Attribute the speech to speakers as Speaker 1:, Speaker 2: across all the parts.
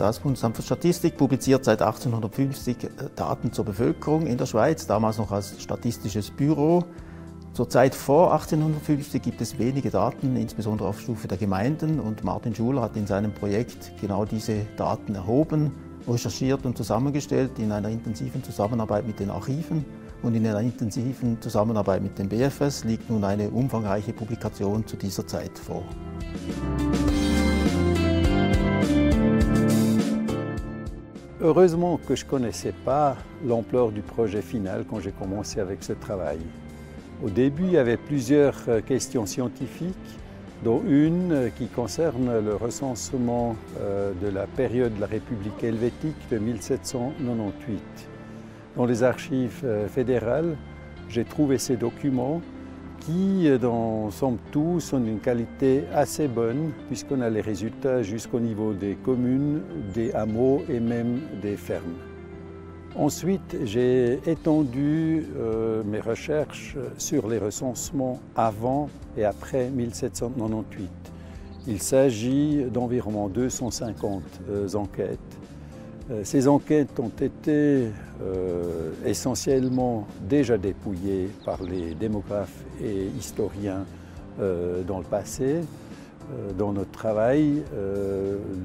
Speaker 1: Das Bundesamt für Statistik publiziert seit 1850 Daten zur Bevölkerung in der Schweiz, damals noch als Statistisches Büro. Zur Zeit vor 1850 gibt es wenige Daten, insbesondere auf Stufe der Gemeinden. Und Martin Schuler hat in seinem Projekt genau diese Daten erhoben, recherchiert und zusammengestellt in einer intensiven Zusammenarbeit mit den Archiven. Und in einer intensiven Zusammenarbeit mit dem BFS liegt nun eine umfangreiche Publikation zu dieser Zeit vor.
Speaker 2: Heureusement que je ne connaissais pas l'ampleur du projet final quand j'ai commencé avec ce travail. Au début, il y avait plusieurs questions scientifiques, dont une qui concerne le recensement de la période de la République helvétique de 1798. Dans les archives fédérales, j'ai trouvé ces documents qui, dans somme toute, sont d'une qualité assez bonne, puisqu'on a les résultats jusqu'au niveau des communes, des hameaux et même des fermes. Ensuite, j'ai étendu mes recherches sur les recensements avant et après 1798. Il s'agit d'environ 250 enquêtes. Ces enquêtes ont été essentiellement déjà dépouillées par les démographes et historiens dans le passé. Dans notre travail,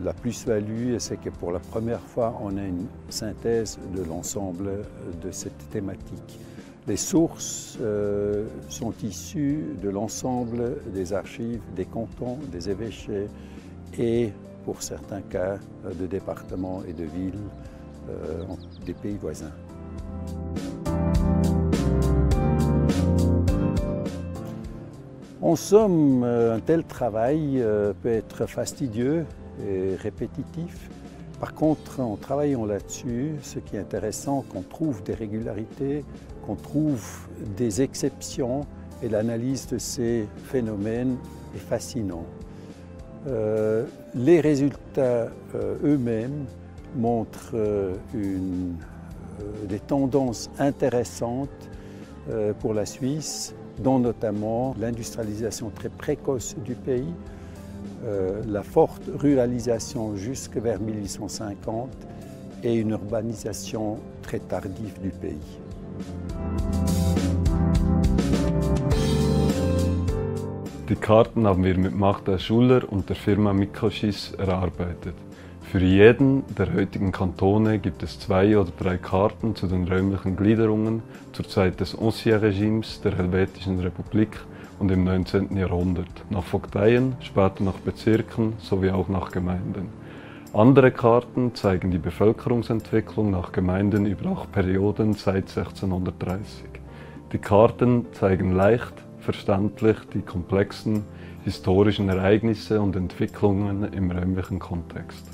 Speaker 2: la plus-value, c'est que pour la première fois, on a une synthèse de l'ensemble de cette thématique. Les sources sont issues de l'ensemble des archives des cantons, des évêchés et, pour certains cas, de départements et de villes des pays voisins. En somme, un tel travail peut être fastidieux et répétitif. Par contre, en travaillant là-dessus, ce qui est intéressant, qu'on trouve des régularités, qu'on trouve des exceptions, et l'analyse de ces phénomènes est fascinante. Les résultats eux-mêmes montrent des tendances intéressantes pour la Suisse, dont notamment l'industrialisation très précoce du pays, la forte ruralisation jusque vers 1850 et une urbanisation très tardive du pays.
Speaker 3: Die Karten haben wir mit Magda Schuler und der Firma Microschis erarbeitet. Für jeden der heutigen Kantone gibt es 2 oder 3 Karten zu den räumlichen Gliederungen zur Zeit des Ancien-Regimes der Helvetischen Republik und im 19. Jahrhundert, nach Vogteien, später nach Bezirken sowie auch nach Gemeinden. Andere Karten zeigen die Bevölkerungsentwicklung nach Gemeinden über 8 Perioden seit 1630. Die Karten zeigen leicht verständlich die komplexen historischen Ereignisse und Entwicklungen im räumlichen Kontext.